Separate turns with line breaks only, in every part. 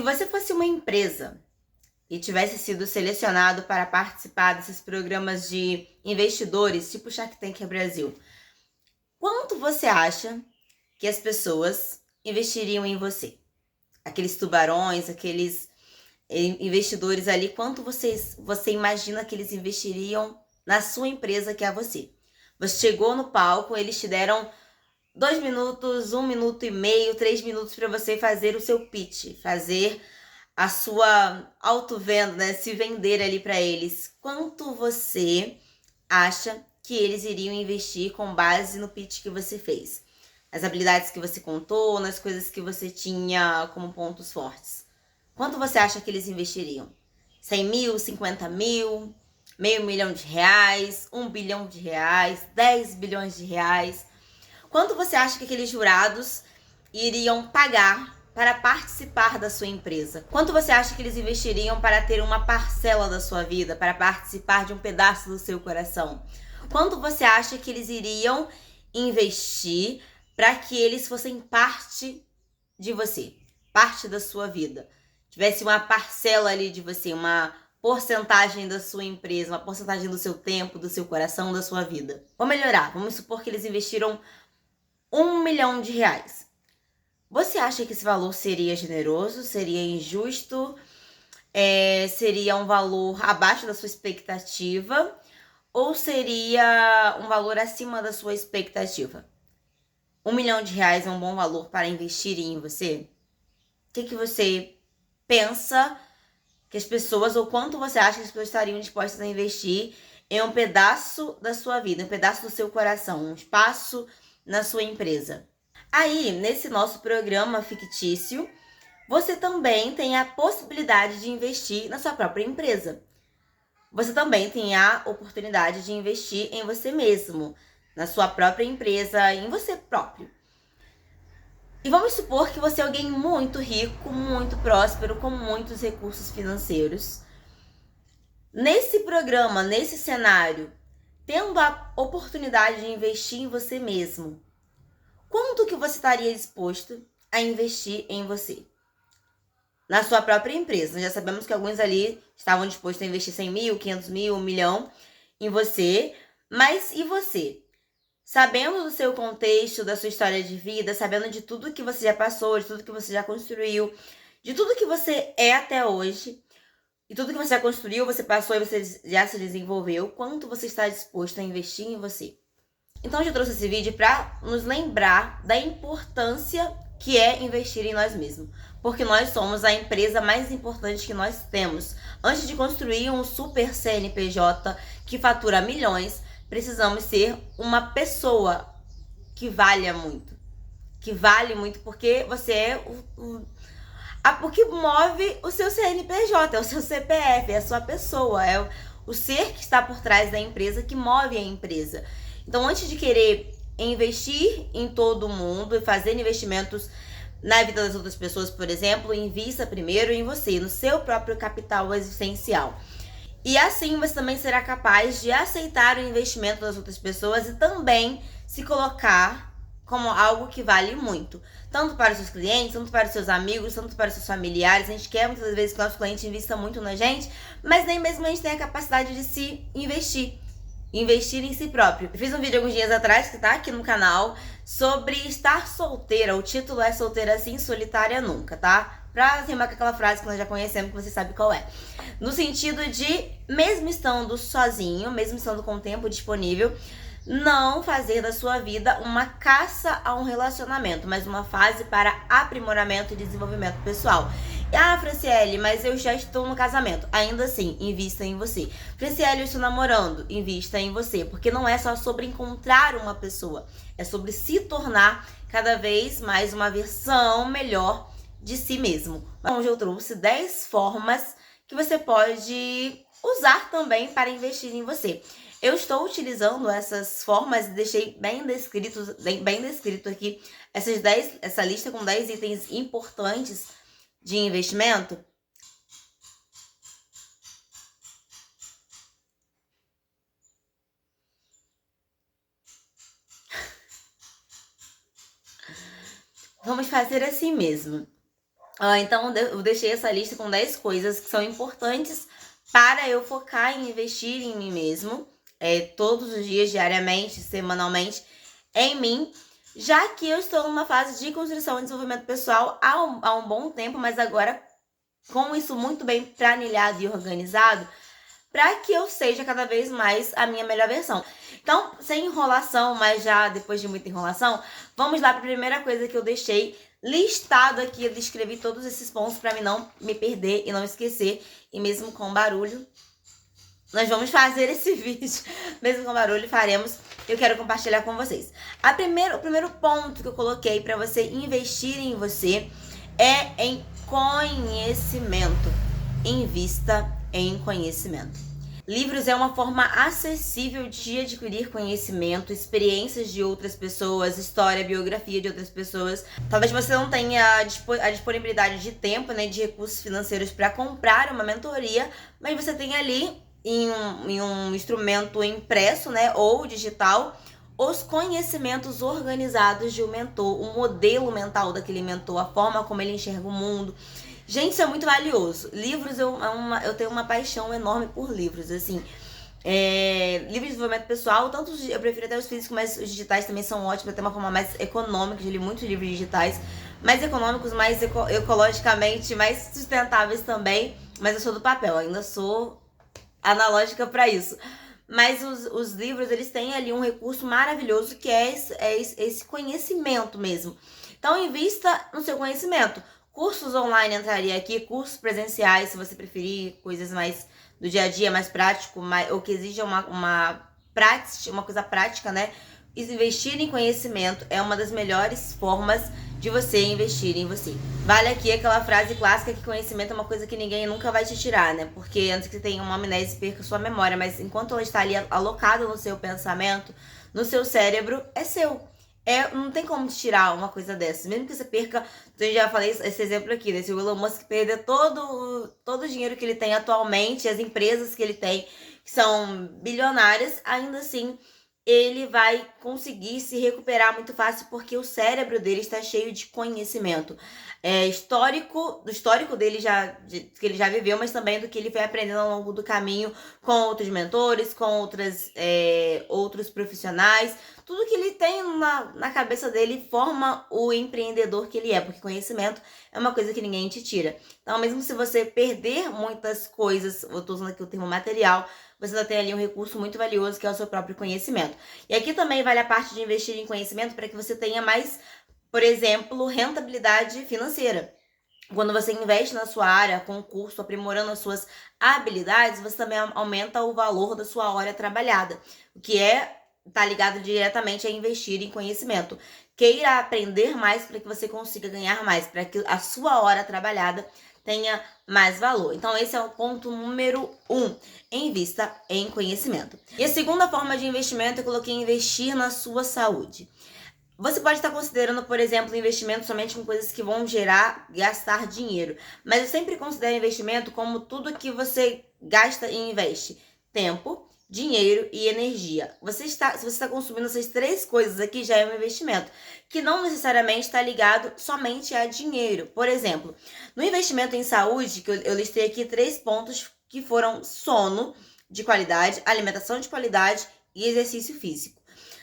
Se você fosse uma empresa e tivesse sido selecionado para participar desses programas de investidores, tipo Shark Tank Brasil, quanto você acha que as pessoas investiriam em você? Aqueles tubarões, aqueles investidores ali, quanto você imagina que eles investiriam na sua empresa, que é você? Você chegou no palco, eles te deram 2 minutos, 1 minuto e meio, 3 minutos para você fazer o seu pitch, fazer a sua auto-venda, né? Se vender ali para eles. Quanto você acha que eles iriam investir com base no pitch que você fez? Nas habilidades que você contou, nas coisas que você tinha como pontos fortes. Quanto você acha que eles investiriam? 100 mil, 50 mil, meio milhão de reais, 1 bilhão de reais, 10 bilhões de reais? Quanto você acha que aqueles jurados iriam pagar para participar da sua empresa? Quanto você acha que eles investiriam para ter uma parcela da sua vida, para participar de um pedaço do seu coração? Quanto você acha que eles iriam investir para que eles fossem parte de você, parte da sua vida? Tivesse uma parcela ali de você, uma porcentagem da sua empresa, uma porcentagem do seu tempo, do seu coração, da sua vida. Vamos melhorar. Vamos supor que eles investiram 1 milhão de reais. Você acha que esse valor seria generoso? Seria injusto? Seria um valor abaixo da sua expectativa? Ou seria um valor acima da sua expectativa? 1 milhão de reais é um bom valor para investir em você? O que você pensa que as pessoas, ou quanto você acha que as pessoas estariam dispostas a investir em um pedaço da sua vida, um pedaço do seu coração, um espaço na sua empresa? Aí, nesse nosso programa fictício, você também tem a possibilidade de investir na sua própria empresa. Você também tem a oportunidade de investir em você mesmo, na sua própria empresa, em você próprio. E vamos supor que você é alguém muito rico, muito próspero, com muitos recursos financeiros. Nesse programa, nesse cenário, tendo a oportunidade de investir em você mesmo, quanto que você estaria disposto a investir em você? Na sua própria empresa. Nós já sabemos que alguns ali estavam dispostos a investir 100 mil, 500 mil, 1 milhão em você. Mas e você? Sabendo do seu contexto, da sua história de vida, sabendo de tudo que você já passou, de tudo que você já construiu, de tudo que você é até hoje, e tudo que você já construiu, você passou e você já se desenvolveu, quanto você está disposto a investir em você? Então eu trouxe esse vídeo para nos lembrar da importância que é investir em nós mesmos. Porque nós somos a empresa mais importante que nós temos. Antes de construir um super CNPJ que fatura milhões, precisamos ser uma pessoa que valha muito. Que vale muito porque você é o que move o seu CNPJ, é o seu CPF, é a sua pessoa, é o ser que está por trás da empresa que move a empresa. Então, antes de querer investir em todo mundo e fazer investimentos na vida das outras pessoas, por exemplo, invista primeiro em você, no seu próprio capital existencial. E assim você também será capaz de aceitar o investimento das outras pessoas e também se colocar como algo que vale muito. Tanto para os seus clientes, tanto para os seus amigos, tanto para os seus familiares. A gente quer muitas vezes que o nosso cliente invista muito na gente, mas nem mesmo a gente tem a capacidade de se investir. Investir em si próprio. Eu fiz um vídeo alguns dias atrás, que tá aqui no canal, sobre estar solteira. O título é Solteira Assim, Solitária Nunca, tá? Pra rimar com aquela frase que nós já conhecemos, que você sabe qual é. No sentido de, mesmo estando sozinho, mesmo estando com o tempo disponível, não fazer da sua vida uma caça a um relacionamento, mas uma fase para aprimoramento e desenvolvimento pessoal. Ah, Franciele, mas eu já estou no casamento. Ainda assim, invista em você. Franciele, eu estou namorando. Invista em você. Porque não é só sobre encontrar uma pessoa. É sobre se tornar cada vez mais uma versão melhor de si mesmo. Hoje eu trouxe 10 formas que você pode usar também para investir em você. Eu estou utilizando essas formas e deixei bem descrito aqui essa lista com 10 itens importantes de investimento. Vamos fazer assim mesmo. Então, eu deixei essa lista com 10 coisas que são importantes para eu focar em investir em mim mesmo, todos os dias, diariamente, semanalmente, em mim, já que eu estou numa fase de construção e desenvolvimento pessoal há um bom tempo, mas agora com isso muito bem planilhado e organizado, para que eu seja cada vez mais a minha melhor versão. Então, sem enrolação, mas já depois de muita enrolação, vamos lá para a primeira coisa que eu deixei listado aqui. Eu descrevi todos esses pontos para mim não me perder e não esquecer. E mesmo com barulho, nós vamos fazer esse vídeo. Mesmo com barulho, faremos. Eu quero compartilhar com vocês. O primeiro ponto que eu coloquei para você investir em você é em conhecimento. Invista em conhecimento. Livros é uma forma acessível de adquirir conhecimento, experiências de outras pessoas, história, biografia de outras pessoas. Talvez você não tenha a disponibilidade de tempo, né, de recursos financeiros para comprar uma mentoria, mas você tem ali em um instrumento impresso, né, ou digital, os conhecimentos organizados de um mentor, o modelo mental daquele mentor, a forma como ele enxerga o mundo. Gente, isso é muito valioso. Livros, eu tenho uma paixão enorme por livros, assim. Livros de desenvolvimento pessoal, tanto eu prefiro até os físicos, mas os digitais também são ótimos, até uma forma mais econômica. Eu li muitos livros digitais, mais econômicos, mais ecologicamente, mais sustentáveis também. Mas eu sou do papel, ainda sou analógica para isso. Mas os livros, eles têm ali um recurso maravilhoso que é esse conhecimento mesmo. Então, invista no seu conhecimento. Cursos online entraria aqui, cursos presenciais, se você preferir, coisas mais do dia a dia, mais prático, ou que exija uma coisa prática, né? Investir em conhecimento é uma das melhores formas de você investir em você. Vale aqui aquela frase clássica que conhecimento é uma coisa que ninguém nunca vai te tirar, né? Porque antes que você tenha uma amnésia, perca sua memória, mas enquanto ela está ali alocada no seu pensamento, no seu cérebro, é seu. Não tem como te tirar uma coisa dessas. Mesmo que você perca, eu já falei esse exemplo aqui, né? Se o Elon Musk perder todo o dinheiro que ele tem atualmente, as empresas que ele tem, que são bilionárias, ainda assim ele vai conseguir se recuperar muito fácil, porque o cérebro dele está cheio de conhecimento. Do histórico dele que ele já viveu, mas também do que ele foi aprendendo ao longo do caminho com outros mentores, com outros profissionais. Tudo que ele tem na cabeça dele forma o empreendedor que ele é, porque conhecimento é uma coisa que ninguém te tira. Então, mesmo se você perder muitas coisas, eu estou usando aqui o termo material, você ainda tem ali um recurso muito valioso que é o seu próprio conhecimento. E aqui também vale a parte de investir em conhecimento para que você tenha mais, por exemplo, rentabilidade financeira. Quando você investe na sua área, com curso, aprimorando as suas habilidades, você também aumenta o valor da sua hora trabalhada, o que está ligado diretamente a investir em conhecimento. Queira aprender mais para que você consiga ganhar mais, para que a sua hora trabalhada tenha mais valor. Então, esse é o ponto número 1. Invista em conhecimento. E a segunda forma de investimento, eu coloquei investir na sua saúde. Você pode estar considerando, por exemplo, investimento somente com coisas que vão gastar dinheiro. Mas eu sempre considero investimento como tudo que você gasta e investe. Tempo, dinheiro e energia. Se você está consumindo essas 3 coisas aqui, já é um investimento, que não necessariamente está ligado somente a dinheiro. Por exemplo, no investimento em saúde, que eu listei aqui 3 pontos que foram sono de qualidade, alimentação de qualidade e exercício físico.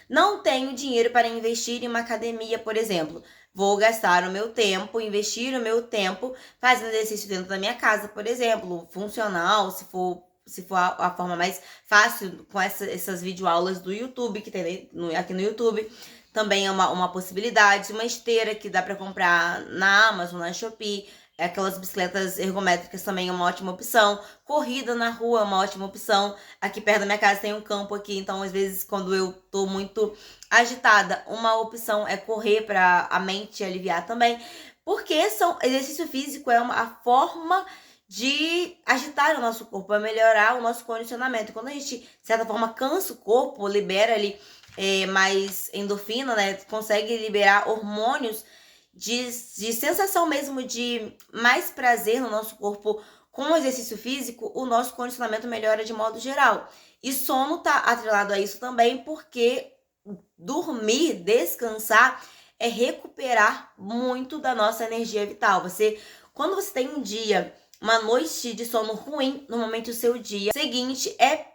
Não tenho dinheiro para investir em uma academia, por exemplo. Vou gastar o meu tempo, investir o meu tempo fazendo exercício dentro da minha casa, por exemplo, funcional, se for a forma mais fácil, com essas videoaulas do YouTube, que tem aqui no YouTube. Também é uma possibilidade. Uma esteira que dá para comprar na Amazon, na Shopee. Aquelas bicicletas ergométricas também é uma ótima opção. Corrida na rua é uma ótima opção. Aqui perto da minha casa tem um campo aqui, então às vezes quando eu tô muito agitada, uma opção é correr para a mente aliviar também. Porque exercício físico é a forma de agitar o nosso corpo, a melhorar o nosso condicionamento. Quando a gente, de certa forma, cansa o corpo, libera ali mais endorfina, né? Consegue liberar hormônios de sensação mesmo de mais prazer no nosso corpo. Com o exercício físico, o nosso condicionamento melhora de modo geral. E sono tá atrelado a isso também, porque dormir, descansar, é recuperar muito da nossa energia vital. Você Quando você tem um dia, uma noite de sono ruim, normalmente o seu dia seguinte é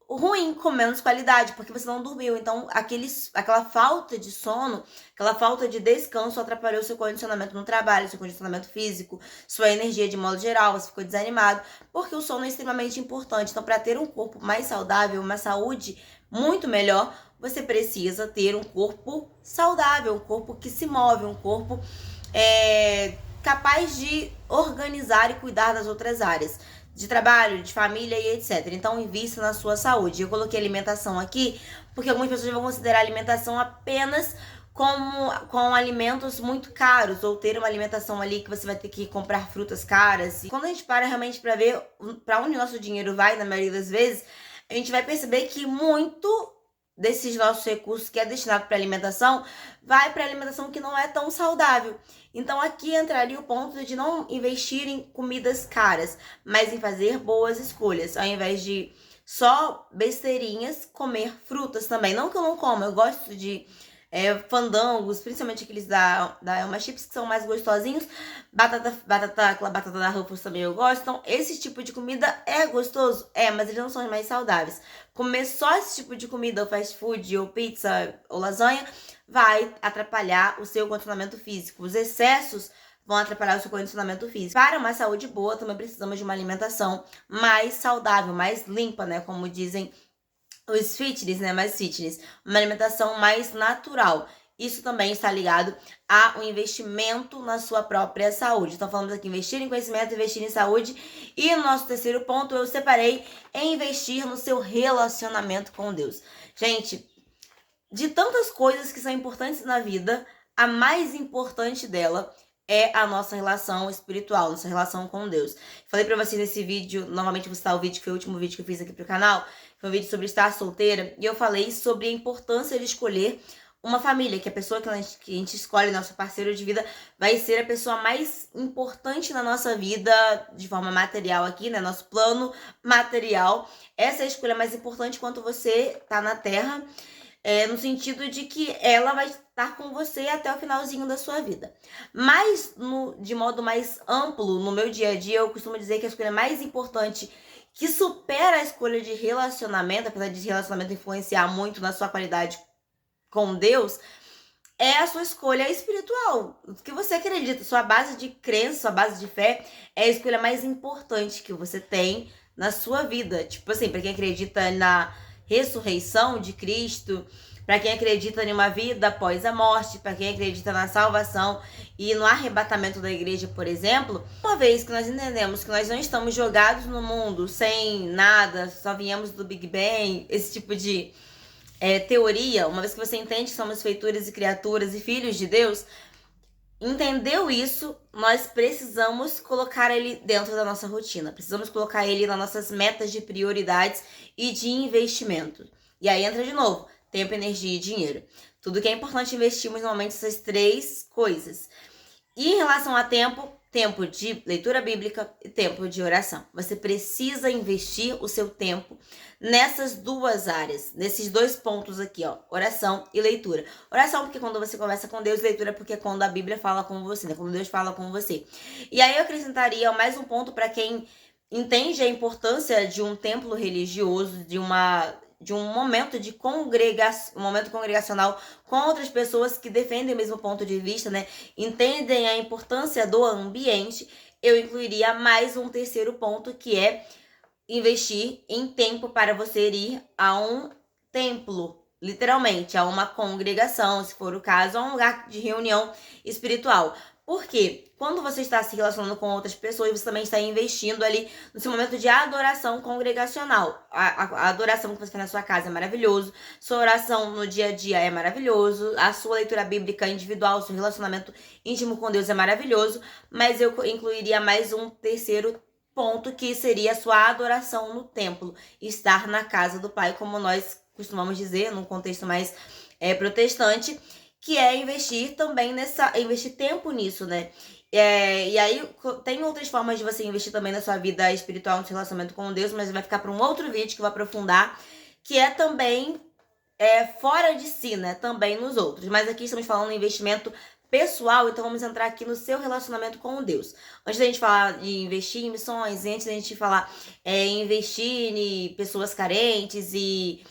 ruim, com menos qualidade, porque você não dormiu. Então, aquela falta de sono, aquela falta de descanso atrapalhou seu condicionamento no trabalho, seu condicionamento físico, sua energia de modo geral, você ficou desanimado, porque o sono é extremamente importante. Então, para ter um corpo mais saudável, uma saúde muito melhor, você precisa ter um corpo saudável, um corpo que se move, um corpo capaz de organizar e cuidar das outras áreas de trabalho, de família e etc. Então, invista na sua saúde. Eu coloquei alimentação aqui, porque algumas pessoas vão considerar a alimentação apenas com alimentos muito caros, ou ter uma alimentação ali que você vai ter que comprar frutas caras. E quando a gente para realmente para ver para onde o nosso dinheiro vai, na maioria das vezes, a gente vai perceber que muito desses nossos recursos que é destinado para alimentação, vai para alimentação que não é tão saudável. Então aqui entraria o ponto de não investir em comidas caras, mas em fazer boas escolhas, ao invés de só besteirinhas, comer frutas também. Não que eu não como, eu gosto de fandangos, principalmente aqueles da Elma Chips, que são mais gostosinhos. Aquela batata da Ruffles também eu gosto. Então, esse tipo de comida é gostoso? É, mas eles não são os mais saudáveis. Comer só esse tipo de comida, ou fast food, ou pizza, ou lasanha, vai atrapalhar o seu condicionamento físico. Os excessos vão atrapalhar o seu condicionamento físico. Para uma saúde boa, também precisamos de uma alimentação mais saudável, mais limpa, né? Como dizem os fitness, né? Mais fitness. Uma alimentação mais natural. Isso também está ligado a um investimento na sua própria saúde. Então, falamos aqui investir em conhecimento, investir em saúde. E no nosso terceiro ponto, eu separei em investir no seu relacionamento com Deus. Gente, de tantas coisas que são importantes na vida, a mais importante dela é a nossa relação espiritual, nossa relação com Deus. Falei pra vocês nesse vídeo, novamente vou citar o vídeo que foi o último vídeo que eu fiz aqui pro canal, foi um vídeo sobre estar solteira, e eu falei sobre a importância de escolher uma família, que a pessoa que a gente escolhe, nosso parceiro de vida, vai ser a pessoa mais importante na nossa vida, de forma material aqui, né? Nosso plano material. Essa é a escolha mais importante quando você tá na Terra, no sentido de que ela vai estar com você até o finalzinho da sua vida. Mas, de modo mais amplo, no meu dia a dia, eu costumo dizer que a escolha mais importante, que supera a escolha de relacionamento, apesar de relacionamento influenciar muito na sua qualidade com Deus, é a sua escolha espiritual. O que você acredita, sua base de crença, sua base de fé, é a escolha mais importante que você tem na sua vida. Tipo assim, para quem acredita na ressurreição de Cristo, para quem acredita em uma vida após a morte, para quem acredita na salvação e no arrebatamento da igreja, por exemplo, uma vez que nós entendemos que nós não estamos jogados no mundo sem nada, só viemos do Big Bang, esse tipo de teoria, uma vez que você entende que somos feituras e criaturas e filhos de Deus, entendeu isso, nós precisamos colocar ele dentro da nossa rotina. Precisamos colocar ele nas nossas metas de prioridades e de investimento. E aí entra de novo, tempo, energia e dinheiro. Tudo que é importante investirmos normalmente essas três coisas. E em relação a tempo, tempo de leitura bíblica e tempo de oração. Você precisa investir o seu tempo nessas duas áreas, nesses dois pontos aqui, ó, oração e leitura. Oração porque quando você conversa com Deus, leitura porque é quando a Bíblia fala com você, né? Quando Deus fala com você. E aí eu acrescentaria mais um ponto para quem entende a importância de um templo religioso, de um momento de um momento congregacional com outras pessoas que defendem o mesmo ponto de vista, né? Entendem a importância do ambiente. Eu incluiria mais um terceiro ponto, que é investir em tempo para você ir a um templo, literalmente, a uma congregação, se for o caso, a um lugar de reunião espiritual. Porque quando você está se relacionando com outras pessoas, você também está investindo ali no seu momento de adoração congregacional. A adoração que você faz na sua casa é maravilhoso, sua oração no dia a dia é maravilhoso, a sua leitura bíblica individual, seu relacionamento íntimo com Deus é maravilhoso, mas eu incluiria mais um terceiro ponto, que seria a sua adoração no templo, estar na casa do Pai, como nós costumamos dizer, num contexto mais protestante, que é investir também investir tempo nisso, né? E aí tem outras formas de você investir também na sua vida espiritual, no seu relacionamento com Deus, mas vai ficar para um outro vídeo que eu vou aprofundar, que é também fora de si, né? Também nos outros. Mas aqui estamos falando em investimento pessoal, então vamos entrar aqui no seu relacionamento com Deus. Antes da gente falar de investir em missões, antes da gente falar investir em pessoas carentes e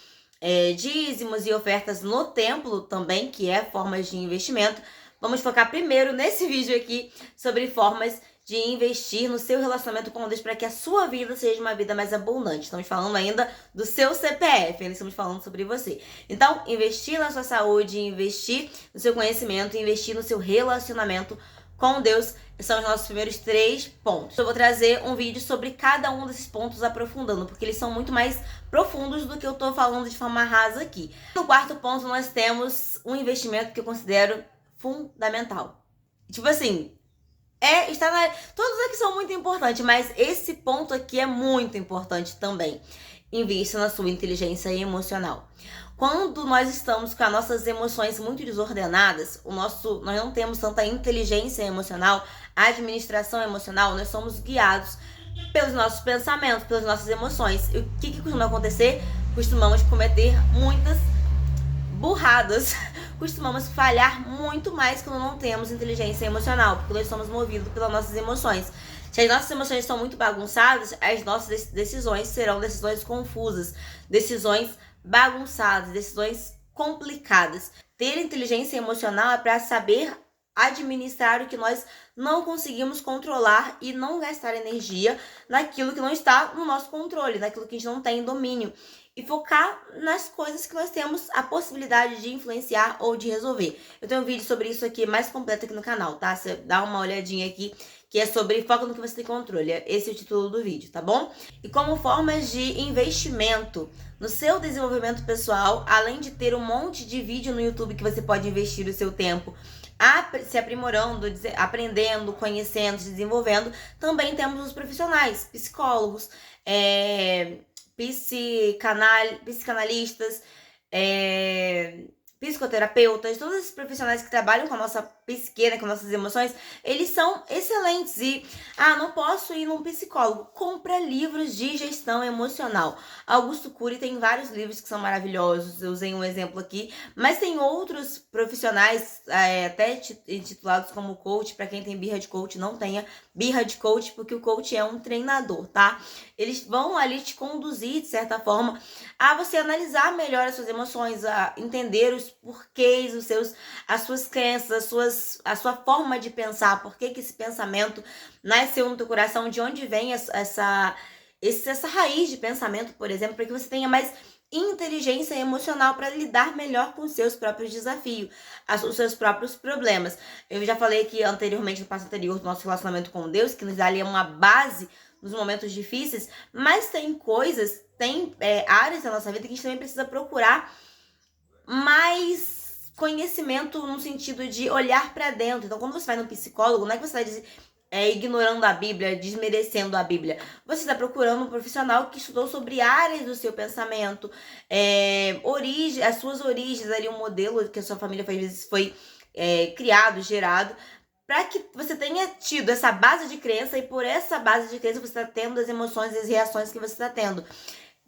dízimos e ofertas no templo também, que é formas de investimento, vamos focar primeiro nesse vídeo aqui sobre formas de investir no seu relacionamento com Deus para que a sua vida seja uma vida mais abundante. Estamos falando ainda do seu CPF, ainda estamos falando sobre você. Então, investir na sua saúde, investir no seu conhecimento, investir no seu relacionamento com Deus são os nossos primeiros 3 pontos. Eu vou trazer um vídeo sobre cada um desses pontos aprofundando, porque eles são muito mais profundos do que eu tô falando de forma rasa aqui. No quarto ponto, nós temos um investimento que eu considero fundamental. Tipo assim, todos aqui são muito importantes, mas esse ponto aqui é muito importante também. Invista na sua inteligência emocional. Quando nós estamos com as nossas emoções muito desordenadas, nós não temos tanta inteligência emocional, administração emocional, nós somos guiados pelos nossos pensamentos, pelas nossas emoções. E o que costuma acontecer? Costumamos cometer muitas burradas. Costumamos falhar muito mais quando não temos inteligência emocional, porque nós somos movidos pelas nossas emoções. Se as nossas emoções estão muito bagunçadas, as nossas decisões serão decisões confusas, decisões bagunçadas, decisões complicadas. Ter inteligência emocional é para saber administrar o que nós não conseguimos controlar e não gastar energia naquilo que não está no nosso controle, naquilo que a gente não tem domínio. E focar nas coisas que nós temos a possibilidade de influenciar ou de resolver. Eu tenho um vídeo sobre isso aqui mais completo aqui no canal, tá? Você dá uma olhadinha aqui, que é sobre foco no que você tem controle. Esse é o título do vídeo, tá bom? E como formas de investimento no seu desenvolvimento pessoal, além de ter um monte de vídeo no YouTube que você pode investir o seu tempo se aprimorando, aprendendo, conhecendo, se desenvolvendo, também temos os profissionais, psicólogos, psicanalistas, psicoterapeutas, todos esses profissionais que trabalham com a nossa psique, né, com nossas emoções, eles são excelentes. E, não posso ir num psicólogo. Compra livros de gestão emocional. Augusto Cury tem vários livros que são maravilhosos, eu usei um exemplo aqui, mas tem outros profissionais, até intitulados como coach. Para quem tem birra de coach, não tenha birra de coach, porque o coach é um treinador, tá? Eles vão ali te conduzir, de certa forma, a você analisar melhor as suas emoções, a entender os porquês, as suas crenças, a sua forma de pensar, por que esse pensamento nasceu no teu coração, de onde vem essa raiz de pensamento, por exemplo, para que você tenha mais inteligência emocional para lidar melhor com os seus próprios desafios, os seus próprios problemas. Eu já falei aqui anteriormente, no passo anterior, do nosso relacionamento com Deus, que nos dá ali uma base nos momentos difíceis, mas tem áreas da nossa vida que a gente também precisa procurar mais conhecimento no sentido de olhar para dentro. Então, quando você vai no psicólogo, não é que você está ignorando a Bíblia, desmerecendo a Bíblia. Você está procurando um profissional que estudou sobre áreas do seu pensamento, as suas origens, ali um modelo que a sua família às vezes foi criado, gerado, para que você tenha tido essa base de crença, e por essa base de crença você está tendo as emoções e as reações que você está tendo.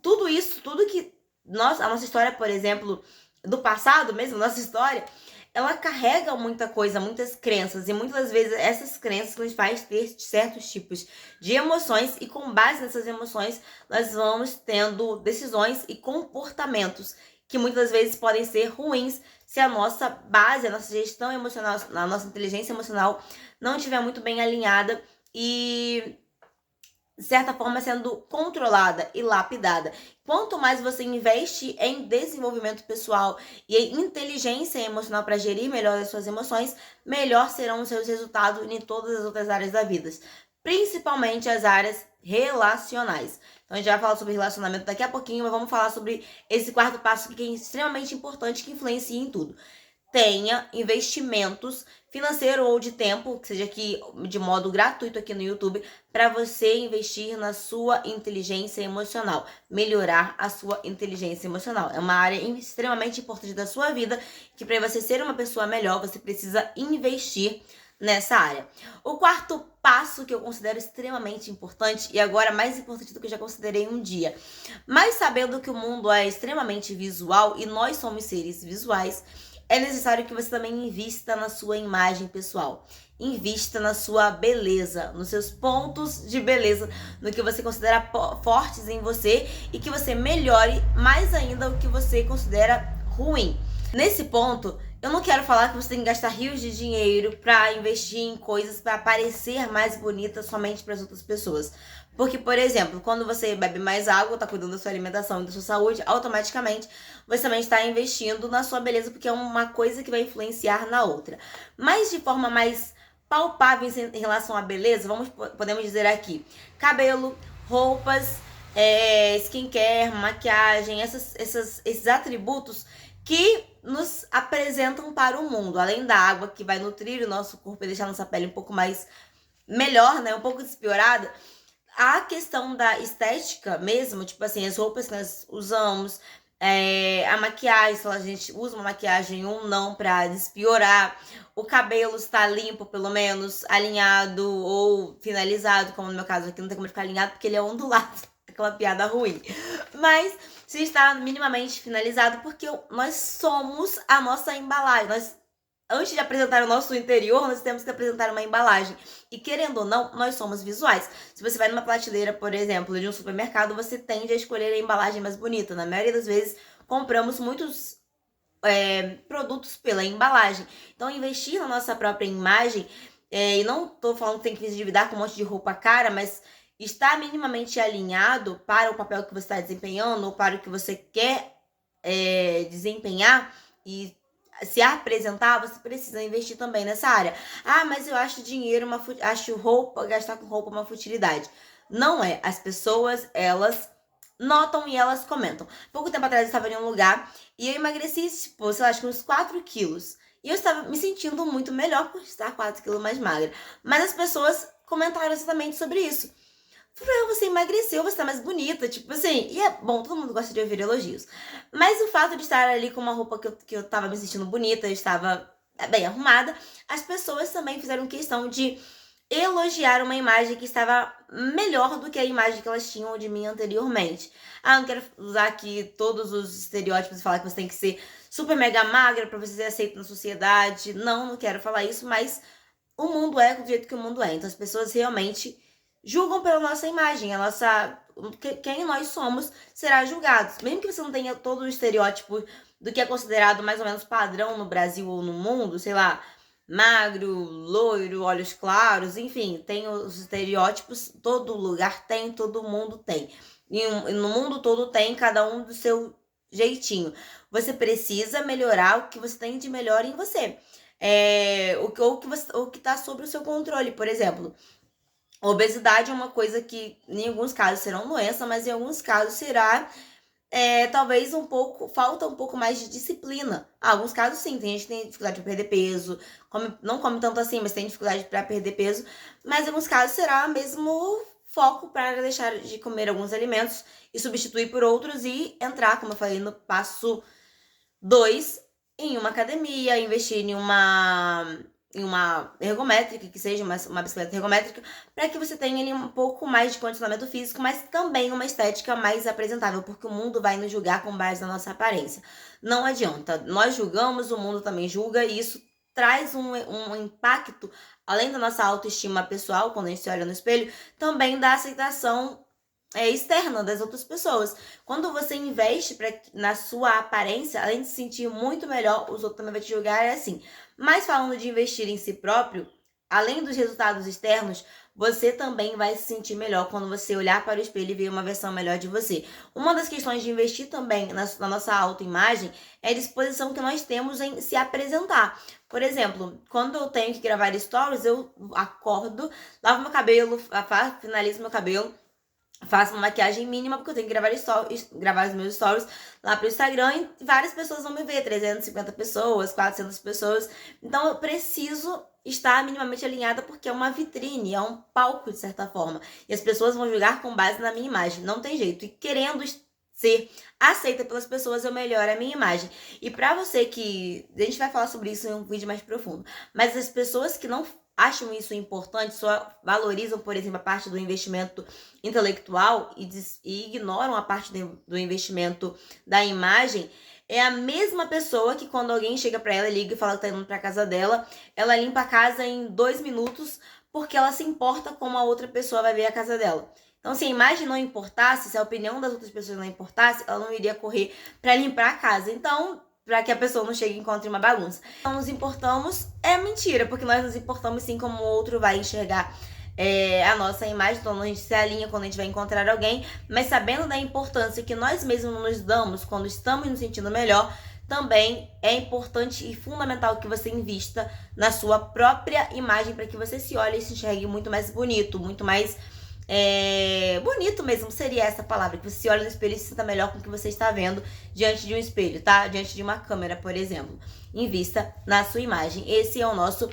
Tudo isso, tudo que a nossa história, por exemplo, do passado mesmo, nossa história, ela carrega muita coisa, muitas crenças, e muitas vezes essas crenças nos faz ter certos tipos de emoções, e com base nessas emoções nós vamos tendo decisões e comportamentos que muitas vezes podem ser ruins se a nossa base, a nossa gestão emocional, a nossa inteligência emocional não estiver muito bem alinhada e, de certa forma, sendo controlada e lapidada. Quanto mais você investe em desenvolvimento pessoal e em inteligência emocional para gerir melhor as suas emoções, melhor serão os seus resultados em todas as outras áreas da vida, principalmente as áreas relacionais. Então, a gente vai falar sobre relacionamento daqui a pouquinho, mas vamos falar sobre esse quarto passo que é extremamente importante, que influencia em tudo. Tenha investimentos financeiro ou de tempo, que seja aqui de modo gratuito aqui no YouTube, para você investir na sua inteligência emocional, melhorar a sua inteligência emocional. É uma área extremamente importante da sua vida, que para você ser uma pessoa melhor, você precisa investir nessa área. O quarto passo que eu considero extremamente importante, e agora mais importante do que eu já considerei um dia, mas sabendo que o mundo é extremamente visual e nós somos seres visuais, é necessário que você também invista na sua imagem pessoal. Invista na sua beleza, nos seus pontos de beleza, no que você considera fortes em você e que você melhore mais ainda o que você considera ruim. Nesse ponto, eu não quero falar que você tem que gastar rios de dinheiro para investir em coisas para parecer mais bonita somente para as outras pessoas. Porque, por exemplo, quando você bebe mais água, está cuidando da sua alimentação e da sua saúde, automaticamente você também está investindo na sua beleza, porque é uma coisa que vai influenciar na outra. Mas de forma mais palpável em relação à beleza, podemos dizer aqui, cabelo, roupas, skincare, maquiagem, esses atributos que nos apresentam para o mundo, além da água que vai nutrir o nosso corpo e deixar nossa pele um pouco mais melhor, né, um pouco despiorada. A questão da estética mesmo, tipo assim, as roupas que nós usamos, a maquiagem, se a gente usa uma maquiagem ou não pra despiorar, o cabelo está limpo, pelo menos, alinhado ou finalizado, como no meu caso aqui não tem como ficar alinhado porque ele é ondulado, aquela piada ruim. Mas se está minimamente finalizado, porque nós somos a nossa embalagem, antes de apresentar o nosso interior, nós temos que apresentar uma embalagem. E querendo ou não, nós somos visuais. Se você vai numa prateleira, por exemplo, de um supermercado, você tende a escolher a embalagem mais bonita. Na maioria das vezes, compramos muitos produtos pela embalagem. Então, investir na nossa própria imagem, e não estou falando que tem que se endividar com um monte de roupa cara, mas estar minimamente alinhado para o papel que você está desempenhando ou para o que você quer desempenhar e se apresentar, você precisa investir também nessa área. Ah, mas eu acho gastar com roupa uma futilidade. Não é. As pessoas, elas notam e elas comentam. Pouco tempo atrás eu estava em um lugar e eu emagreci, tipo, sei lá, acho que uns 4 quilos. E eu estava me sentindo muito melhor por estar 4 quilos mais magra. Mas as pessoas comentaram exatamente sobre isso. Você emagreceu, você tá mais bonita, tipo assim. E é bom, todo mundo gosta de ouvir elogios. Mas o fato de estar ali com uma roupa que eu tava me sentindo bonita, eu estava bem arrumada, as pessoas também fizeram questão de elogiar uma imagem que estava melhor do que a imagem que elas tinham de mim anteriormente. Ah, não quero usar aqui todos os estereótipos e falar que você tem que ser super mega magra pra você ser aceito na sociedade. Não quero falar isso, mas o mundo é do jeito que o mundo é. Então as pessoas realmente julgam pela nossa imagem, quem nós somos será julgado. Mesmo que você não tenha todo o estereótipo do que é considerado mais ou menos padrão no Brasil ou no mundo, sei lá, magro, loiro, olhos claros, enfim, tem os estereótipos, todo lugar tem, todo mundo tem. E no mundo todo tem, cada um do seu jeitinho. Você precisa melhorar o que você tem de melhor em você. O que está sob o seu controle, por exemplo. A obesidade é uma coisa que em alguns casos serão doença, mas em alguns casos será talvez falta um pouco mais de disciplina. Alguns casos sim, tem gente que tem dificuldade para perder peso, não come tanto assim, mas tem dificuldade para perder peso. Mas em alguns casos será mesmo foco para deixar de comer alguns alimentos e substituir por outros e entrar, como eu falei, no passo 2, em uma academia, investir em uma ergométrica, que seja uma bicicleta ergométrica, para que você tenha ali um pouco mais de condicionamento físico, mas também uma estética mais apresentável, porque o mundo vai nos julgar com base na nossa aparência. Não adianta, nós julgamos, o mundo também julga, e isso traz um impacto, além da nossa autoestima pessoal, quando a gente se olha no espelho, também da aceitação externa das outras pessoas. Quando você investe na sua aparência, além de se sentir muito melhor, os outros também vão te julgar, assim. Mas falando de investir em si próprio, além dos resultados externos, você também vai se sentir melhor quando você olhar para o espelho e ver uma versão melhor de você. Uma das questões de investir também na nossa autoimagem é a disposição que nós temos em se apresentar. Por exemplo, quando eu tenho que gravar stories, eu acordo, lavo meu cabelo, finalizo meu cabelo, faço uma maquiagem mínima, porque eu tenho que gravar os meus stories lá pro Instagram e várias pessoas vão me ver, 350 pessoas, 400 pessoas. Então eu preciso estar minimamente alinhada, porque é uma vitrine, é um palco de certa forma. E as pessoas vão julgar com base na minha imagem, não tem jeito. E querendo ser aceita pelas pessoas, eu melhoro a minha imagem. E pra você a gente vai falar sobre isso em um vídeo mais profundo, mas as pessoas que não acham isso importante, só valorizam, por exemplo, a parte do investimento intelectual e ignoram a parte do investimento da imagem, é a mesma pessoa que quando alguém chega pra ela, liga e fala que tá indo pra casa dela, ela limpa a casa em 2 minutos porque ela se importa como a outra pessoa vai ver a casa dela. Então, se a imagem não importasse, se a opinião das outras pessoas não importasse, ela não iria correr pra limpar a casa. Então, para que a pessoa não chegue e encontre uma bagunça. Não nos importamos é mentira, porque nós nos importamos sim como o outro vai enxergar a nossa imagem. Então a gente se alinha quando a gente vai encontrar alguém, mas sabendo da importância que nós mesmos nos damos quando estamos nos sentindo melhor, também é importante e fundamental que você invista na sua própria imagem para que você se olhe e se enxergue muito mais bonito, muito mais bonito mesmo, seria essa palavra, que você se olha no espelho e se sinta melhor com o que você está vendo diante de um espelho, tá? Diante de uma câmera, por exemplo. Invista na sua imagem. Esse é o nosso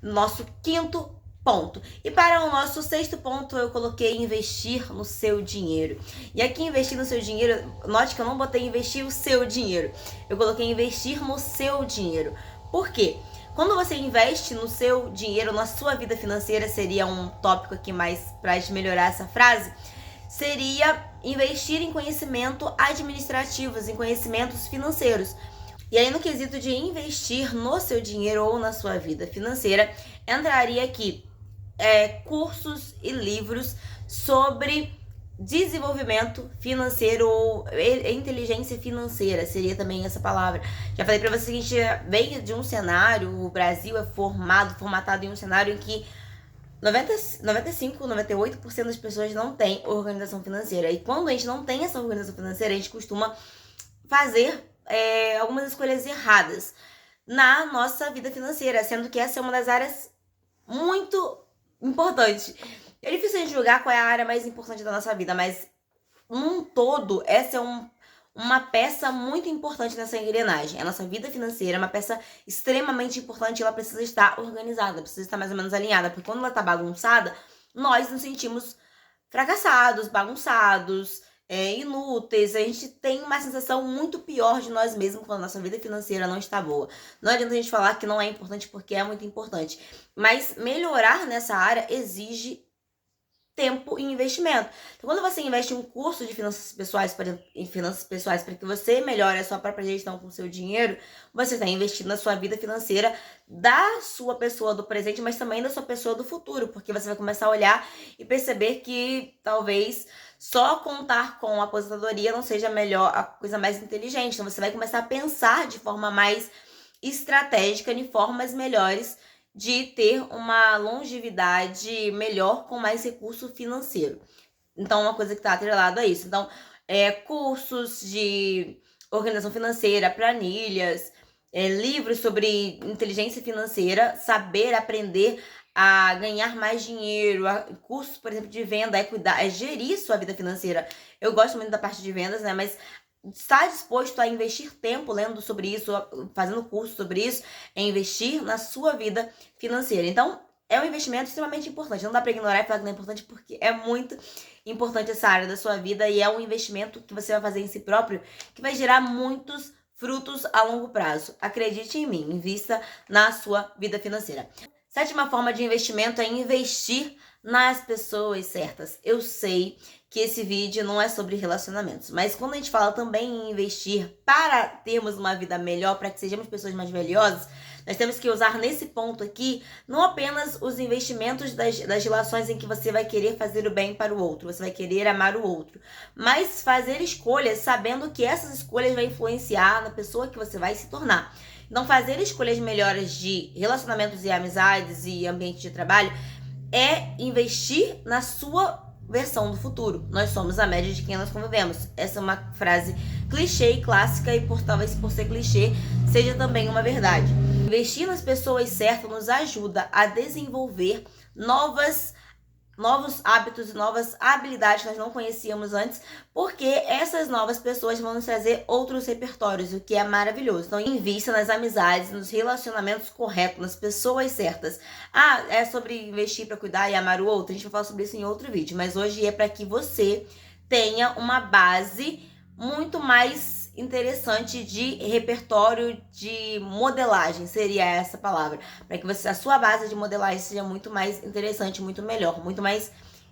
5º ponto. E para o nosso 6º ponto, eu coloquei investir no seu dinheiro. E aqui, investir no seu dinheiro, note que eu não botei investir o seu dinheiro. Eu coloquei investir no seu dinheiro. Por quê? Quando você investe no seu dinheiro, na sua vida financeira, seria um tópico aqui mais para melhorar essa frase, seria investir em conhecimento administrativos, em conhecimentos financeiros. E aí no quesito de investir no seu dinheiro ou na sua vida financeira, entraria aqui cursos e livros sobre desenvolvimento financeiro ou inteligência financeira, seria também essa palavra. Já falei pra vocês que a gente veio de um cenário, o Brasil é formatado em um cenário em que 98% das pessoas não têm organização financeira. E quando a gente não tem essa organização financeira, a gente costuma fazer algumas escolhas erradas na nossa vida financeira, sendo que essa é uma das áreas muito importantes. É difícil a gente julgar qual é a área mais importante da nossa vida, mas num todo, essa é uma peça muito importante nessa engrenagem. A nossa vida financeira é uma peça extremamente importante e ela precisa estar organizada, precisa estar mais ou menos alinhada, porque quando ela está bagunçada, nós nos sentimos fracassados, bagunçados, inúteis. A gente tem uma sensação muito pior de nós mesmos quando a nossa vida financeira não está boa. Não adianta a gente falar que não é importante, porque é muito importante. Mas melhorar nessa área exige tempo e investimento. Então, quando você investe em um curso de finanças pessoais, para que você melhore a sua própria gestão com o seu dinheiro, você está investindo na sua vida financeira da sua pessoa do presente, mas também da sua pessoa do futuro, porque você vai começar a olhar e perceber que talvez só contar com a aposentadoria não seja a coisa mais inteligente. Então, você vai começar a pensar de forma mais estratégica, em formas melhores de ter uma longevidade melhor com mais recurso financeiro. Então, uma coisa que está atrelada a isso. Então, cursos de organização financeira, planilhas, livros sobre inteligência financeira, saber aprender a ganhar mais dinheiro, cursos, por exemplo, de venda, gerir sua vida financeira. Eu gosto muito da parte de vendas, né? Mas está disposto a investir tempo lendo sobre isso, fazendo curso sobre isso, é investir na sua vida financeira. Então, é um investimento extremamente importante. Não dá para ignorar e falar que não é importante, porque é muito importante essa área da sua vida e é um investimento que você vai fazer em si próprio, que vai gerar muitos frutos a longo prazo. Acredite em mim, invista na sua vida financeira. 7ª forma de investimento é investir nas pessoas certas. Eu sei que esse vídeo não é sobre relacionamentos, mas quando a gente fala também em investir para termos uma vida melhor, para que sejamos pessoas mais valiosas, nós temos que usar nesse ponto aqui não apenas os investimentos das relações em que você vai querer fazer o bem para o outro, você vai querer amar o outro, mas fazer escolhas sabendo que essas escolhas vão influenciar na pessoa que você vai se tornar. Então, fazer escolhas melhores de relacionamentos e amizades e ambiente de trabalho é investir na sua versão do futuro. Nós somos a média de quem nós convivemos. Essa é uma frase clichê e clássica e talvez por ser clichê seja também uma verdade. Investir nas pessoas certas nos ajuda a desenvolver novos hábitos e novas habilidades que nós não conhecíamos antes, porque essas novas pessoas vão nos trazer outros repertórios, o que é maravilhoso. Então, invista nas amizades, nos relacionamentos corretos, nas pessoas certas. É sobre investir para cuidar e amar o outro? A gente vai falar sobre isso em outro vídeo, mas hoje é para que você tenha uma base muito mais interessante de repertório de modelagem, seria essa palavra, para que a sua base de modelagem seja muito mais interessante, muito melhor, muito mais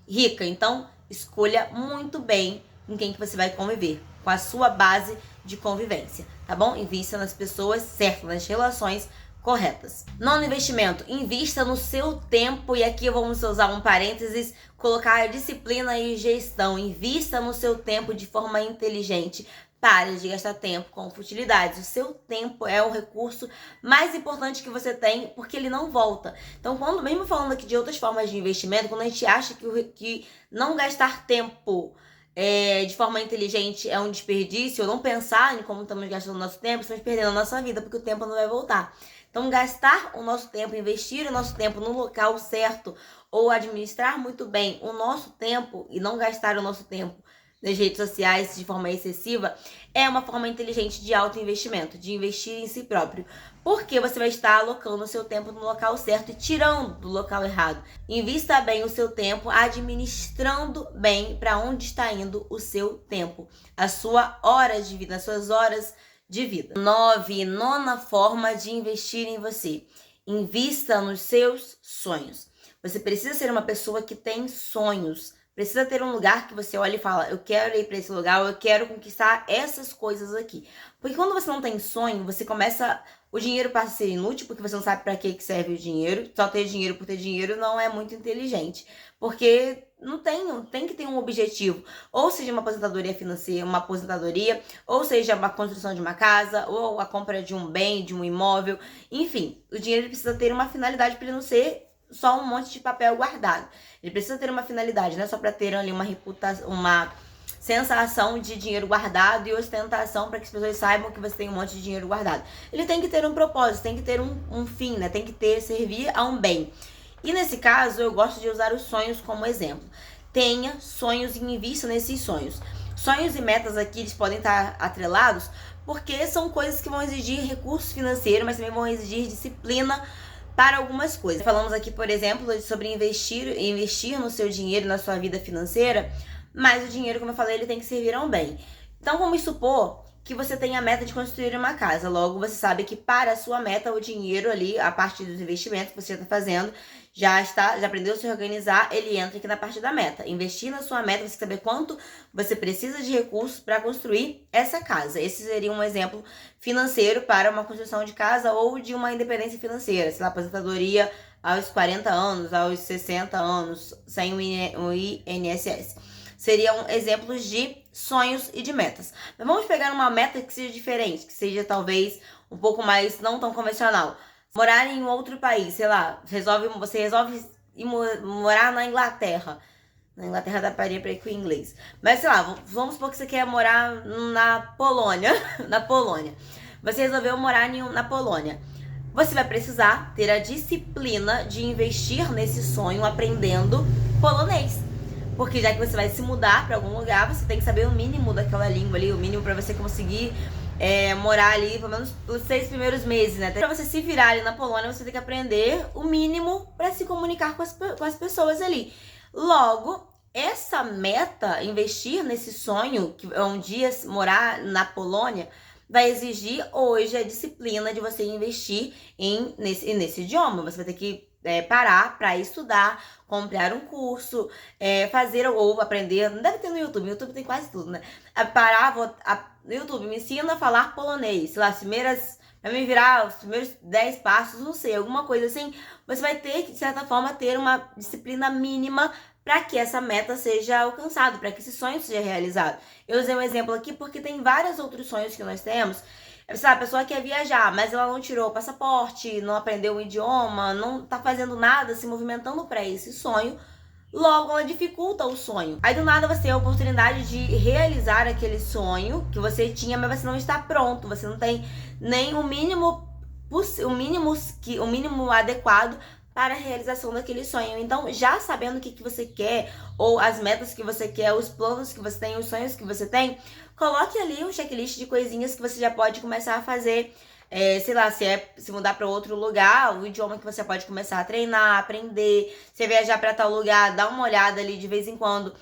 rica. Então, escolha muito bem com quem que você vai conviver, com a sua base de convivência, tá bom? Invista nas pessoas certas, nas relações corretas. Nono investimento, invista no seu tempo, e aqui vamos usar um parênteses, colocar disciplina e gestão. Invista no seu tempo de forma inteligente. Pare de gastar tempo com futilidades. O seu tempo é o recurso mais importante que você tem, porque ele não volta. Então, quando, mesmo falando aqui de outras formas de investimento, quando a gente acha que não gastar tempo de forma inteligente é um desperdício, ou não pensar em como estamos gastando o nosso tempo, estamos perdendo a nossa vida, porque o tempo não vai voltar. Então, gastar o nosso tempo, investir o nosso tempo no local certo, ou administrar muito bem o nosso tempo e não gastar o nosso tempo nas redes sociais de forma excessiva, é uma forma inteligente de autoinvestimento, de investir em si próprio. Porque você vai estar alocando o seu tempo no local certo e tirando do local errado. Invista bem o seu tempo, administrando bem para onde está indo o seu tempo, a sua hora de vida, as suas horas de vida. Nona forma de investir em você. Invista nos seus sonhos. Você precisa ser uma pessoa que tem sonhos. Precisa ter um lugar que você olha e fala, eu quero ir para esse lugar, eu quero conquistar essas coisas aqui. Porque quando você não tem sonho, você começa... O dinheiro passa a ser inútil, porque você não sabe para que serve o dinheiro. Só ter dinheiro por ter dinheiro não é muito inteligente. Porque tem que ter um objetivo. Ou seja, uma aposentadoria financeira, uma aposentadoria, ou seja, uma construção de uma casa, ou a compra de um bem, de um imóvel. Enfim, o dinheiro precisa ter uma finalidade para ele não ser só um monte de papel guardado. Ele precisa ter uma finalidade, não é só para ter ali uma reputação, uma sensação de dinheiro guardado e ostentação para que as pessoas saibam que você tem um monte de dinheiro guardado. Ele tem que ter um propósito, tem que ter um fim, né? Tem que servir a um bem. E nesse caso, eu gosto de usar os sonhos como exemplo. Tenha sonhos e invista nesses sonhos. Sonhos e metas aqui, eles podem estar atrelados, porque são coisas que vão exigir recurso financeiro, mas também vão exigir disciplina para algumas coisas. Falamos aqui, por exemplo, sobre investir no seu dinheiro, na sua vida financeira, mas o dinheiro, como eu falei, ele tem que servir a um bem. Então, vamos supor que você tem a meta de construir uma casa. Logo, você sabe que para a sua meta, o dinheiro ali, a parte dos investimentos que você já está fazendo, já aprendeu a se organizar, ele entra aqui na parte da meta. Investir na sua meta, você saber quanto você precisa de recursos para construir essa casa. Esse seria um exemplo financeiro para uma construção de casa ou de uma independência financeira. Sei lá, aposentadoria aos 40 anos, aos 60 anos, sem o INSS. Seriam exemplos de sonhos e de metas. Mas vamos pegar uma meta que seja diferente, que seja talvez um pouco mais não tão convencional. Morar em outro país, sei lá, você resolve ir morar na Inglaterra. Na Inglaterra dá para ir com o inglês. Mas sei lá, vamos supor que você quer morar na Polônia. Na Polônia. Você resolveu morar na Polônia. Você vai precisar ter a disciplina de investir nesse sonho aprendendo polonês. Porque já que você vai se mudar para algum lugar, você tem que saber o mínimo daquela língua ali, o mínimo para você conseguir morar ali, pelo menos os 6 primeiros meses, né? Para você se virar ali na Polônia, você tem que aprender o mínimo para se comunicar com as pessoas ali. Logo, essa meta, investir nesse sonho, que é um dia morar na Polônia, vai exigir hoje a disciplina de você investir nesse idioma. Você vai ter que parar para estudar, comprar um curso, fazer ou aprender. Não deve ter no YouTube, tem quase tudo, né? No YouTube, me ensina a falar polonês, sei lá, pra me virar os primeiros 10 passos, não sei, alguma coisa assim. Você vai ter que, de certa forma, ter uma disciplina mínima para que essa meta seja alcançada, para que esse sonho seja realizado. Eu usei um exemplo aqui porque tem vários outros sonhos que nós temos. A pessoa quer viajar, mas ela não tirou o passaporte, não aprendeu o idioma, não tá fazendo nada, se movimentando para esse sonho. Logo, ela dificulta o sonho. Aí, do nada, você tem a oportunidade de realizar aquele sonho que você tinha, mas você não está pronto. Você não tem nem o mínimo adequado para a realização daquele sonho. Então, já sabendo o que você quer, ou as metas que você quer, os planos que você tem, os sonhos que você tem, coloque ali um checklist de coisinhas que você já pode começar a fazer. Sei lá, se mudar para outro lugar, o idioma que você pode começar a treinar, aprender. Se viajar para tal lugar, dá uma olhada ali de vez em quando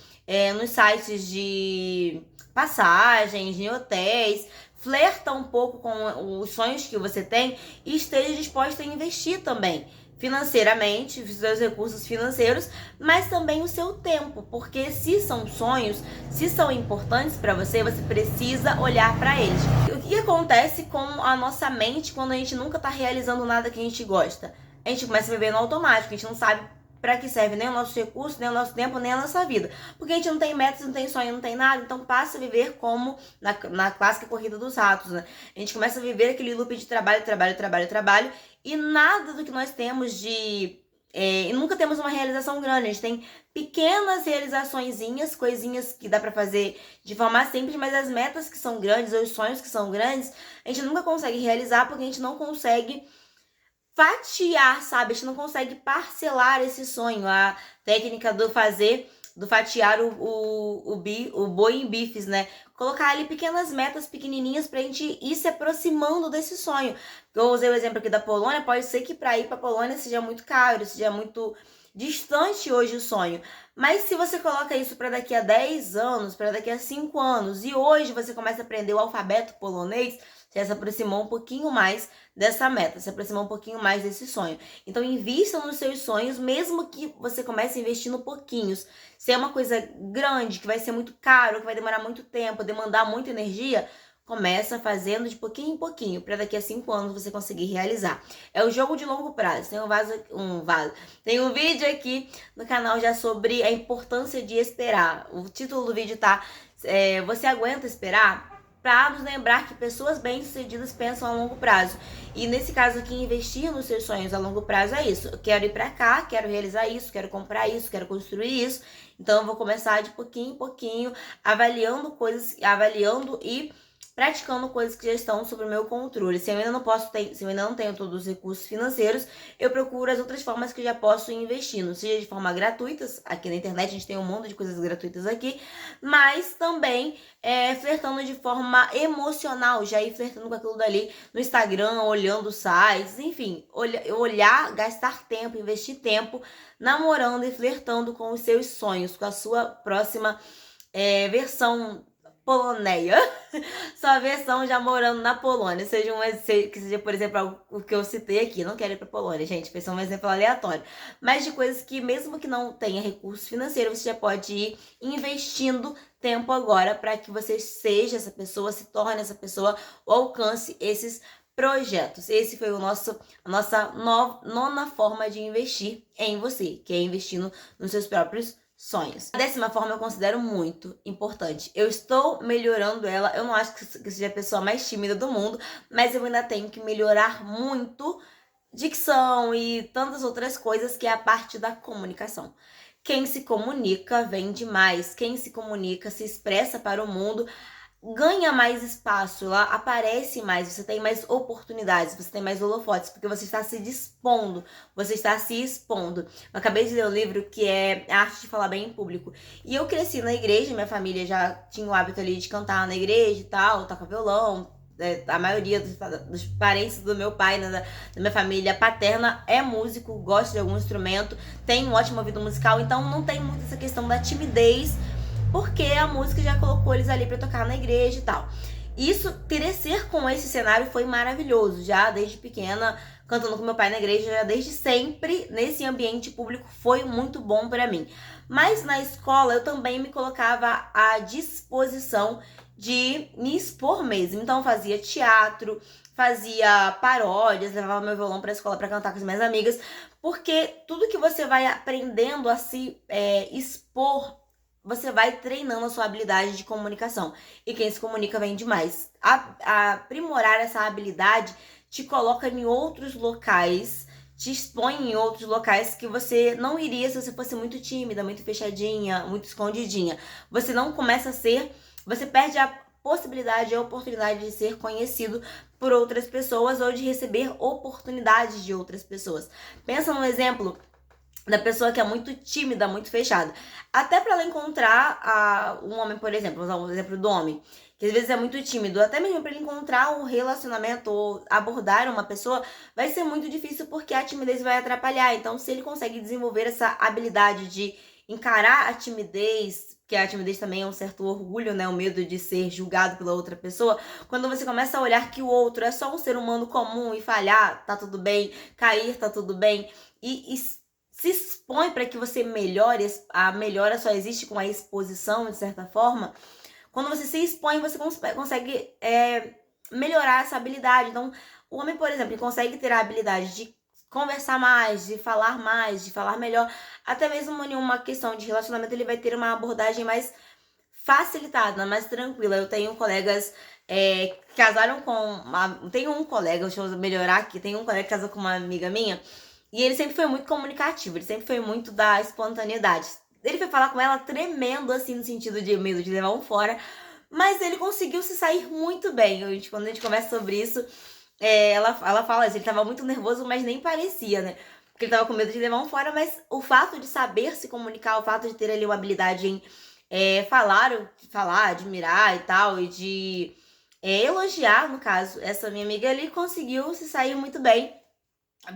nos sites de passagens, em hotéis. flerta um pouco com os sonhos que você tem e esteja disposta a investir também financeiramente, os seus recursos financeiros, mas também o seu tempo, porque se são sonhos, se são importantes para você, você precisa olhar para eles. O que acontece com a nossa mente quando a gente nunca tá realizando nada que a gente gosta? A gente começa a viver no automático, a gente não sabe para que serve nem o nosso recurso, nem o nosso tempo, nem a nossa vida. Porque a gente não tem metas, não tem sonho, não tem nada, então passa a viver como na clássica corrida dos ratos, né? A gente começa a viver aquele loop de trabalho, trabalho, trabalho, trabalho, e nada do que nós temos de... e nunca temos uma realização grande, a gente tem pequenas realizaçõezinhas, coisinhas que dá pra fazer de forma simples, mas as metas que são grandes, ou os sonhos que são grandes, a gente nunca consegue realizar porque a gente não consegue fatiar, sabe? A gente não consegue parcelar esse sonho. A técnica do fatiar o boi em bifes, né? Colocar ali pequenas metas pequenininhas pra gente ir se aproximando desse sonho. Eu usei o exemplo aqui da Polônia, pode ser que pra ir pra Polônia seja muito caro, seja muito distante hoje o sonho. Mas se você coloca isso para daqui a 10 anos, para daqui a 5 anos, e hoje você começa a aprender o alfabeto polonês, você se aproximou um pouquinho mais dessa meta, se aproximou um pouquinho mais desse sonho. Então, invistam nos seus sonhos, mesmo que você comece investindo pouquinhos. Se é uma coisa grande, que vai ser muito caro, que vai demorar muito tempo, demandar muita energia, começa fazendo de pouquinho em pouquinho, para daqui a 5 anos você conseguir realizar. É o jogo de longo prazo. Tem um vídeo aqui no canal já sobre a importância de esperar. O título do vídeo tá Você aguenta esperar? Para nos lembrar que pessoas bem-sucedidas pensam a longo prazo. E nesse caso aqui, investir nos seus sonhos a longo prazo é isso. Eu quero ir para cá, quero realizar isso, quero comprar isso, quero construir isso. Então eu vou começar de pouquinho em pouquinho, avaliando coisas, avaliando e praticando coisas que já estão sob o meu controle. Se eu ainda não tenho todos os recursos financeiros, eu procuro as outras formas que eu já posso ir investindo, seja de forma gratuita, aqui na internet a gente tem um monte de coisas gratuitas aqui, mas também flertando de forma emocional, já ir flertando com aquilo dali no Instagram, olhando sites, enfim, olhar, gastar tempo, investir tempo, namorando e flertando com os seus sonhos, com a sua próxima versão poloneia, sua versão já morando na Polônia, que seja, por exemplo, o que eu citei aqui. Não quero ir pra Polônia, gente, pensou um exemplo aleatório, mas de coisas que mesmo que não tenha recurso financeiro, você já pode ir investindo tempo agora para que você seja essa pessoa, se torne essa pessoa, ou alcance esses projetos. Esse foi a nossa nona forma de investir em você, que é investindo nos seus próprios sonhos. A 10ª forma eu considero muito importante. Eu estou melhorando ela. Eu não acho que seja a pessoa mais tímida do mundo, mas eu ainda tenho que melhorar muito dicção e tantas outras coisas, que é a parte da comunicação. Quem se comunica vende mais. Quem se comunica se expressa para o mundo, ganha mais espaço, lá aparece mais, você tem mais oportunidades, você tem mais holofotes, porque você está se dispondo, você está se expondo. Eu acabei de ler um livro que é A Arte de Falar Bem em Público. E eu cresci na igreja, minha família já tinha o hábito ali de cantar na igreja e tal, tocar violão. A maioria dos parentes do meu pai, da minha família paterna, é músico, gosta de algum instrumento, tem um ótimo ouvido musical, então não tem muito essa questão da timidez, porque a música já colocou eles ali pra tocar na igreja e tal. Isso, crescer com esse cenário foi maravilhoso, já desde pequena, cantando com meu pai na igreja, já desde sempre, nesse ambiente público, foi muito bom pra mim. Mas na escola eu também me colocava à disposição de me expor mesmo. Então eu fazia teatro, fazia paródias, levava meu violão pra escola pra cantar com as minhas amigas, porque tudo que você vai aprendendo a se expor, você vai treinando a sua habilidade de comunicação. E quem se comunica vende mais. Aprimorar essa habilidade te coloca em outros locais, te expõe em outros locais que você não iria se você fosse muito tímida, muito fechadinha, muito escondidinha. Você não começa a ser... Você perde a possibilidade, a oportunidade de ser conhecido por outras pessoas ou de receber oportunidades de outras pessoas. Pensa num exemplo da pessoa que é muito tímida, muito fechada. Até para ela encontrar um homem, por exemplo, vou usar um exemplo do homem, que às vezes é muito tímido, até mesmo para ele encontrar um relacionamento ou abordar uma pessoa, vai ser muito difícil porque a timidez vai atrapalhar. Então, se ele consegue desenvolver essa habilidade de encarar a timidez, que a timidez também é um certo orgulho, né? O medo de ser julgado pela outra pessoa. Quando você começa a olhar que o outro é só um ser humano comum e falhar, tá tudo bem, cair, tá tudo bem, e se expõe para que você melhore, a melhora só existe com a exposição, de certa forma. Quando você se expõe, você consegue melhorar essa habilidade. Então, o homem, por exemplo, ele consegue ter a habilidade de conversar mais, de falar melhor. Até mesmo em uma questão de relacionamento, ele vai ter uma abordagem mais facilitada, mais tranquila. Eu tenho colegas que casaram com... Tenho um colega, deixa eu melhorar aqui. Tem um colega que casou com uma amiga minha. E ele sempre foi muito comunicativo. Ele sempre foi muito da espontaneidade. Ele foi falar com ela tremendo, assim, no sentido de medo de levar um fora. Mas ele conseguiu se sair muito bem. Quando a gente conversa sobre isso, ela fala assim, ele tava muito nervoso, mas nem parecia, né? Porque ele tava com medo de levar um fora, mas o fato de saber se comunicar, o fato de ter ali uma habilidade em falar, admirar e tal, e de elogiar, no caso, essa minha amiga, ele conseguiu se sair muito bem.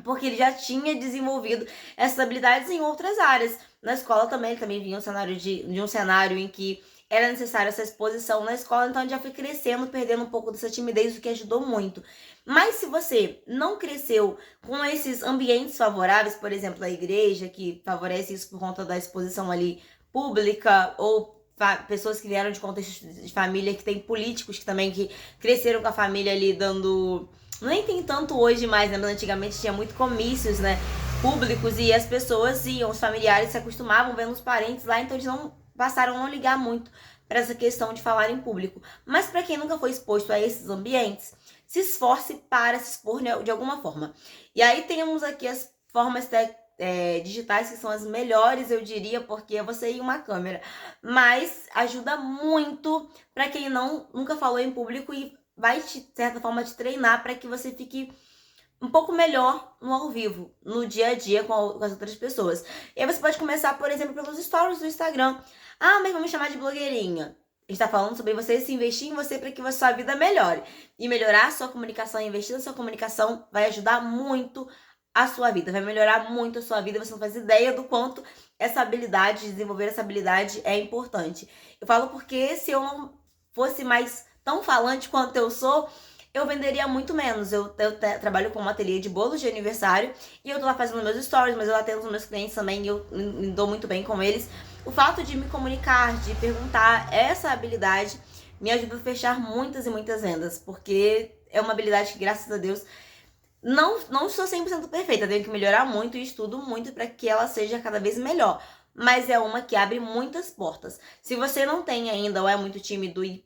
Porque ele já tinha desenvolvido essas habilidades em outras áreas. Na escola também, ele também vinha de um cenário em que era necessário essa exposição na escola, então ele já foi crescendo, perdendo um pouco dessa timidez, o que ajudou muito. Mas se você não cresceu com esses ambientes favoráveis, por exemplo, a igreja, que favorece isso por conta da exposição ali pública, ou pessoas que vieram de contextos de família, que tem políticos que também que cresceram com a família ali dando... Nem tem tanto hoje mais, né? Mas antigamente tinha muito comícios, né? Públicos, e as pessoas iam, os familiares se acostumavam vendo os parentes lá, então eles não passaram a não ligar muito para essa questão de falar em público. Mas para quem nunca foi exposto a esses ambientes, se esforce para se expor de alguma forma. E aí temos aqui as formas digitais que são as melhores, eu diria, porque é você ir uma câmera. Mas ajuda muito para quem nunca falou em público e vai, de certa forma, te treinar para que você fique um pouco melhor no ao vivo, no dia a dia com as outras pessoas. E aí você pode começar, por exemplo, pelos stories do Instagram. Ah, mas vamos chamar de blogueirinha. A gente tá falando sobre você se investir em você para que a sua vida melhore. E melhorar a sua comunicação, investir na sua comunicação vai ajudar muito a sua vida, vai melhorar muito a sua vida. Você não faz ideia do quanto essa habilidade, desenvolver essa habilidade é importante. Eu falo porque se eu não fosse mais tão falante quanto eu sou, eu venderia muito menos. Eu trabalho com um ateliê de bolos de aniversário e eu tô lá fazendo meus stories, mas eu atendo os meus clientes também e eu me dou muito bem com eles. O fato de me comunicar, de perguntar, essa habilidade me ajuda a fechar muitas e muitas vendas, porque é uma habilidade que, graças a Deus, não sou 100% perfeita, tenho que melhorar muito e estudo muito para que ela seja cada vez melhor. Mas é uma que abre muitas portas. Se você não tem ainda ou é muito tímido e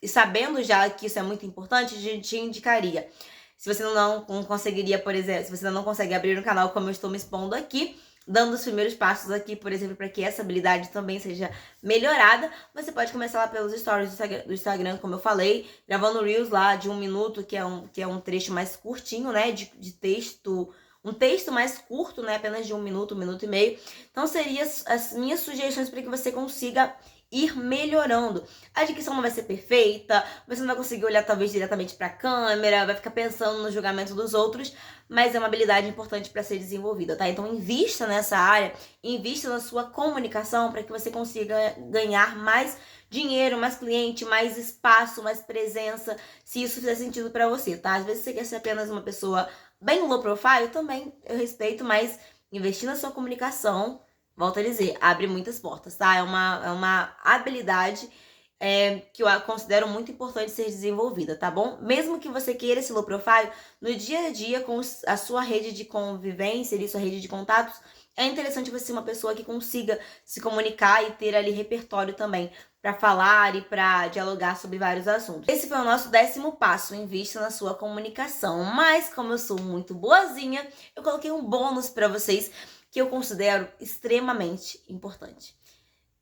sabendo já que isso é muito importante, a gente te indicaria. Se você não conseguiria, por exemplo, se você não consegue abrir um canal como eu estou me expondo aqui, dando os primeiros passos aqui, por exemplo, para que essa habilidade também seja melhorada, você pode começar lá pelos stories do Instagram, como eu falei, gravando Reels lá de 1 minuto, que é um trecho mais curtinho, né, de texto, um texto mais curto, né, apenas de 1 minuto, 1 minuto e meio. Então, seriam as minhas sugestões para que você consiga ir melhorando. A dicção não vai ser perfeita, você não vai conseguir olhar talvez diretamente para a câmera, vai ficar pensando no julgamento dos outros, mas é uma habilidade importante para ser desenvolvida, tá? Então invista nessa área, invista na sua comunicação para que você consiga ganhar mais dinheiro, mais cliente, mais espaço, mais presença, se isso fizer sentido para você, tá? Às vezes você quer ser apenas uma pessoa bem low profile, também eu respeito, mas investir na sua comunicação, volto a dizer, abre muitas portas, tá? É uma habilidade que eu considero muito importante ser desenvolvida, tá bom? Mesmo que você queira esse low profile, no dia a dia, com a sua rede de convivência, ali, sua rede de contatos, é interessante você ser uma pessoa que consiga se comunicar e ter ali repertório também para falar e para dialogar sobre vários assuntos. Esse foi o nosso 10º passo, invista na sua comunicação. Mas, como eu sou muito boazinha, eu coloquei um bônus para vocês que eu considero extremamente importante.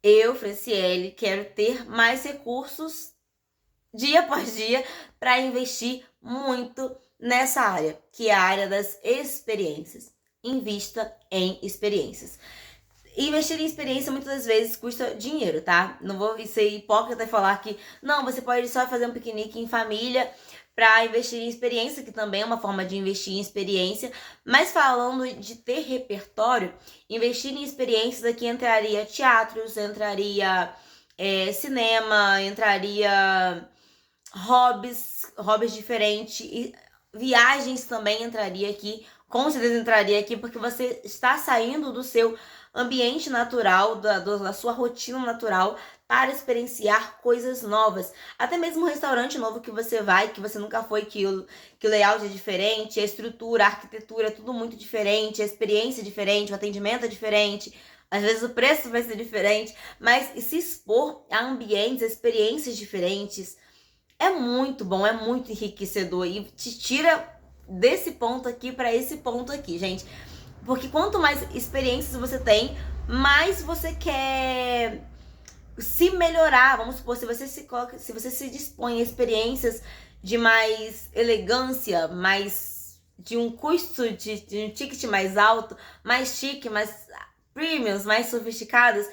Eu, Franciele, quero ter mais recursos dia após dia para investir muito nessa área, que é a área das experiências. Invista em experiências. Investir em experiência muitas vezes custa dinheiro, tá? Não vou ser hipócrita e falar que não, você pode só fazer um piquenique em família para investir em experiência, que também é uma forma de investir em experiência. Mas falando de ter repertório, investir em experiências aqui entraria teatros, entraria cinema, entraria hobbies diferentes, e viagens também entraria aqui, com certeza entraria aqui, porque você está saindo do seu ambiente natural, da sua rotina natural, para experienciar coisas novas. Até mesmo um restaurante novo que você vai, que você nunca foi, que o layout é diferente, a estrutura, a arquitetura é tudo muito diferente, a experiência é diferente, o atendimento é diferente. Às vezes o preço vai ser diferente, mas se expor a ambientes, a experiências diferentes, é muito bom, é muito enriquecedor e te tira desse ponto aqui para esse ponto aqui, gente. Porque quanto mais experiências você tem, mais você quer se melhorar. Vamos supor, se você se dispõe a experiências de mais elegância, mais de um custo de um ticket mais alto, mais chique, mais premiums, mais sofisticados,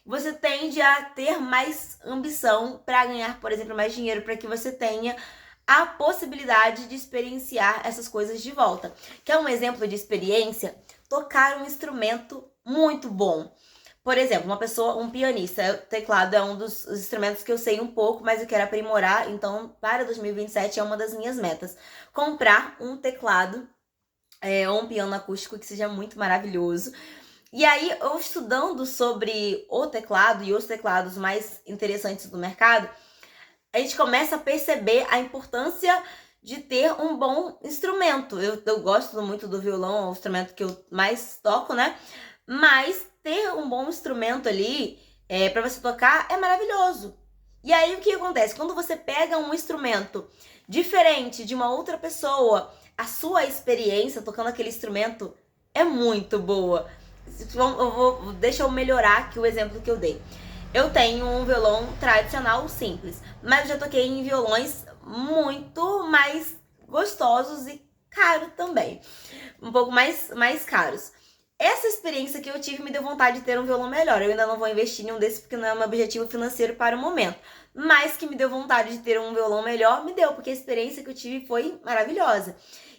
você tende a ter mais ambição para ganhar, por exemplo, mais dinheiro, para que você tenha a possibilidade de experienciar essas coisas de volta. Quer um exemplo de experiência? Tocar um instrumento muito bom. Por exemplo, um pianista, o teclado é um dos instrumentos que eu sei um pouco, mas eu quero aprimorar, então para 2027 é uma das minhas metas. Comprar um teclado ou um piano acústico que seja muito maravilhoso. E aí, eu estudando sobre o teclado e os teclados mais interessantes do mercado, a gente começa a perceber a importância de ter um bom instrumento. Eu gosto muito do violão, é o instrumento que eu mais toco, né? Mas ter um bom instrumento ali para você tocar é maravilhoso. E aí, o que acontece? Quando você pega um instrumento diferente de uma outra pessoa, a sua experiência tocando aquele instrumento é muito boa. Deixa eu melhorar aqui o exemplo que eu dei. Eu tenho um violão tradicional simples, mas eu já toquei em violões muito mais gostosos e caros também. Um pouco mais caros. Essa experiência que eu tive me deu vontade de ter um violão melhor. Eu ainda não vou investir em um desses porque não é um objetivo financeiro para o momento. Mas que me deu vontade de ter um violão melhor, me deu, porque a experiência que eu tive foi maravilhosa.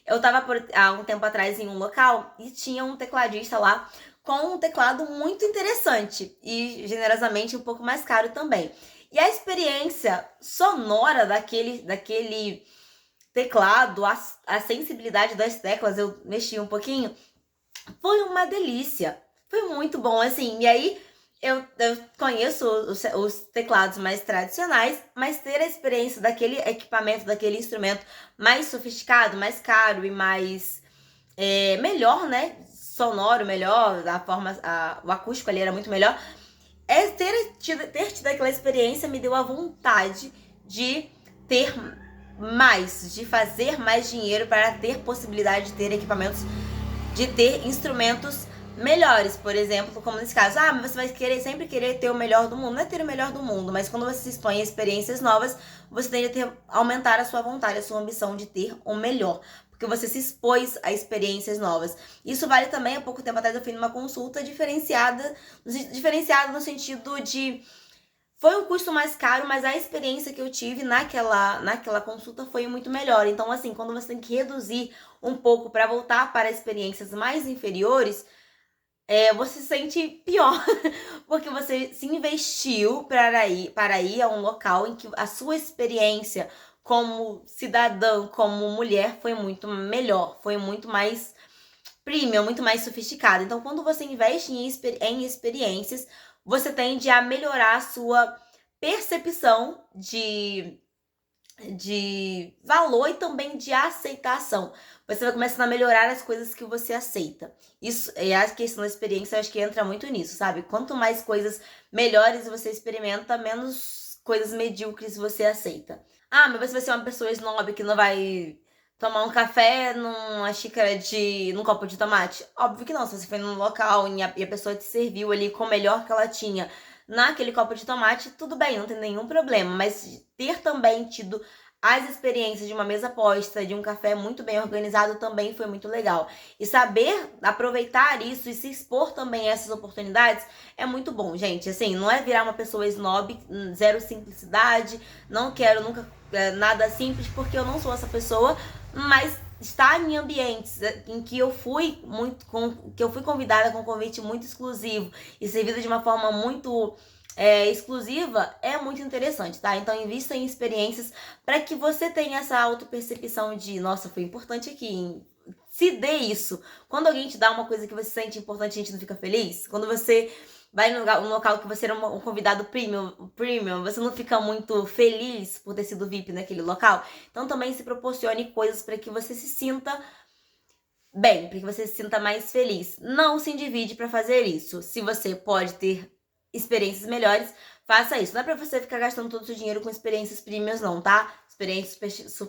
Eu tava há um tempo atrás em um local e tinha um tecladista lá com um teclado muito interessante e generosamente um pouco mais caro também. E a experiência sonora daquele teclado, a sensibilidade das teclas, eu mexi um pouquinho, foi uma delícia. Foi muito bom, assim. E aí, eu conheço os teclados mais tradicionais, mas ter a experiência daquele equipamento, daquele instrumento mais sofisticado, mais caro e mais melhor, né? Sonoro, melhor, o acústico ali era muito melhor. Ter tido aquela experiência me deu a vontade de ter mais, de fazer mais dinheiro para ter possibilidade de ter equipamentos, de ter instrumentos melhores, por exemplo, como nesse caso. Mas você vai sempre querer ter o melhor do mundo. Não é ter o melhor do mundo, mas quando você se expõe a experiências novas, você tende a aumentar a sua vontade, a sua ambição de ter o melhor, porque você se expôs a experiências novas. Isso vale também, há pouco tempo atrás eu fui numa consulta diferenciada no sentido de foi um custo mais caro, mas a experiência que eu tive naquela consulta foi muito melhor. Então, assim, quando você tem que reduzir um pouco para voltar para experiências mais inferiores, você se sente pior, porque você se investiu para ir a um local em que a sua experiência como cidadã, como mulher, foi muito melhor, foi muito mais premium, muito mais sofisticada. Então, quando você investe em experiências, você tende a melhorar a sua percepção de valor e também de aceitação. Você vai começando a melhorar as coisas que você aceita. Isso é a questão da experiência, eu acho que entra muito nisso, sabe? Quanto mais coisas melhores você experimenta, menos coisas medíocres você aceita. Mas você vai ser uma pessoa snob que não vai tomar um café num copo de tomate? Óbvio que não. Se você foi num local e a pessoa te serviu ali com o melhor que ela tinha naquele copo de tomate, tudo bem, não tem nenhum problema. Mas ter também tido As experiências de uma mesa posta, de um café muito bem organizado também foi muito legal. E saber aproveitar isso e se expor também a essas oportunidades é muito bom, gente. Assim, não é virar uma pessoa snob, zero simplicidade, não quero nunca nada simples, porque eu não sou essa pessoa, mas estar em ambientes em que eu fui convidada com um convite muito exclusivo e servida de uma forma muito exclusiva é muito interessante, tá? Então invista em experiências para que você tenha essa autopercepção de, nossa, foi importante aqui, hein? Se dê isso. Quando alguém te dá uma coisa que você sente importante, a gente não fica feliz? Quando você vai num local que você era um convidado premium, você não fica muito feliz por ter sido VIP naquele local? Então também se proporcione coisas para que você se sinta bem, para que você se sinta mais feliz. Não se endivide para fazer isso. Se você pode ter experiências melhores, faça isso. Não é pra você ficar gastando todo o seu dinheiro com experiências premiums não, tá? Experiências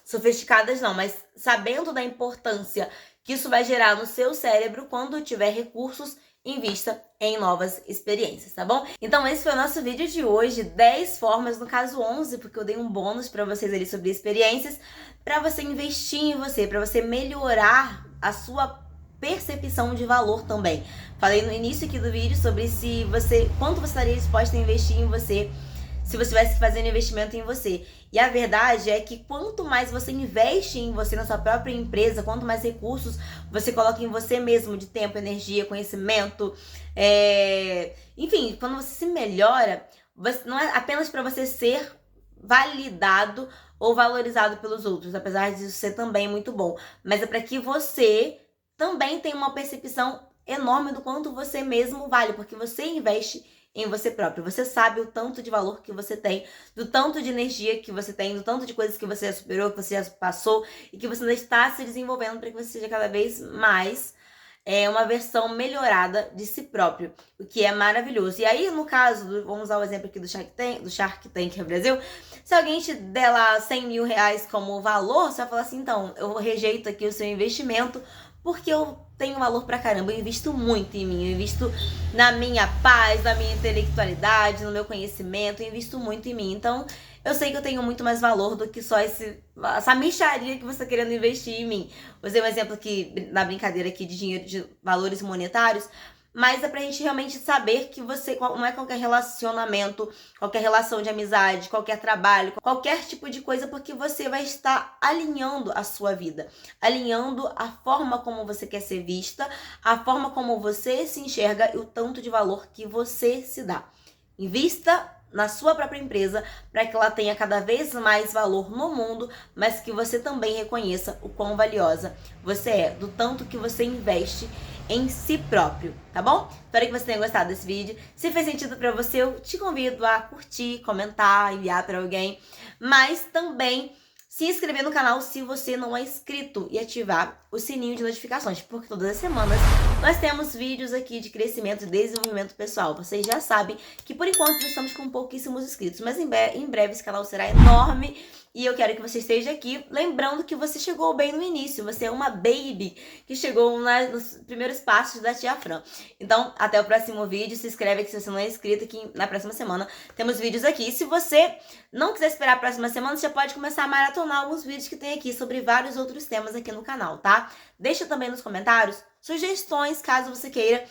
sofisticadas não, mas sabendo da importância que isso vai gerar no seu cérebro quando tiver recursos, invista em novas experiências, tá bom? Então esse foi o nosso vídeo de hoje, 10 formas, no caso 11, porque eu dei um bônus pra vocês ali sobre experiências, pra você investir em você, pra você melhorar a sua percepção de valor também. Falei no início aqui do vídeo sobre quanto você estaria disposta a investir em você se você estivesse fazendo investimento em você. E a verdade é que quanto mais você investe em você, na sua própria empresa, quanto mais recursos você coloca em você mesmo, de tempo, energia, conhecimento, enfim, quando você se melhora, não é apenas para você ser validado ou valorizado pelos outros, apesar disso ser também muito bom, mas é para que você também tenha uma percepção enorme do quanto você mesmo vale, porque você investe em você próprio. Você sabe o tanto de valor que você tem, do tanto de energia que você tem, do tanto de coisas que você já superou, que você já passou e que você ainda está se desenvolvendo para que você seja cada vez mais uma versão melhorada de si próprio, o que é maravilhoso. E aí, no caso, vamos usar o exemplo aqui do Shark Tank Brasil, se alguém te der lá 100 mil reais como valor, você vai falar assim, então, eu rejeito aqui o seu investimento, porque eu tenho valor pra caramba, eu invisto muito em mim, eu invisto na minha paz, na minha intelectualidade, no meu conhecimento, eu invisto muito em mim. Então, eu sei que eu tenho muito mais valor do que só essa mixaria que você tá querendo investir em mim. Vou usar um exemplo aqui, na brincadeira aqui de dinheiro, de valores monetários, mas é pra gente realmente saber que não é qualquer relacionamento, qualquer relação de amizade, qualquer trabalho, qualquer tipo de coisa, porque você vai estar alinhando a sua vida, alinhando a forma como você quer ser vista, a forma como você se enxerga e o tanto de valor que você se dá. Invista na sua própria empresa para que ela tenha cada vez mais valor no mundo, mas que você também reconheça o quão valiosa você é, do tanto que você investe em si próprio, tá bom? Espero que você tenha gostado desse vídeo. Se fez sentido pra você, eu te convido a curtir, comentar, enviar pra alguém, mas também se inscrever no canal se você não é inscrito e ativar o sininho de notificações, porque todas as semanas nós temos vídeos aqui de crescimento e desenvolvimento pessoal. Vocês já sabem que por enquanto já estamos com pouquíssimos inscritos, mas em breve esse canal será enorme. E eu quero que você esteja aqui, lembrando que você chegou bem no início. Você é uma baby que chegou nos primeiros passos da Tia Fran. Então, até o próximo vídeo. Se inscreve aqui se você não é inscrito, que na próxima semana temos vídeos aqui. E se você não quiser esperar a próxima semana, você já pode começar a maratonar alguns vídeos que tem aqui sobre vários outros temas aqui no canal, tá? Deixa também nos comentários sugestões, caso você queira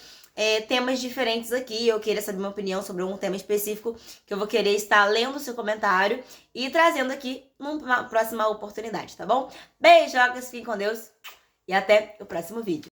temas diferentes aqui, eu queira saber minha opinião sobre algum tema específico, que eu vou querer estar lendo o seu comentário e trazendo aqui numa próxima oportunidade, tá bom? Beijocas, fiquem com Deus e até o próximo vídeo.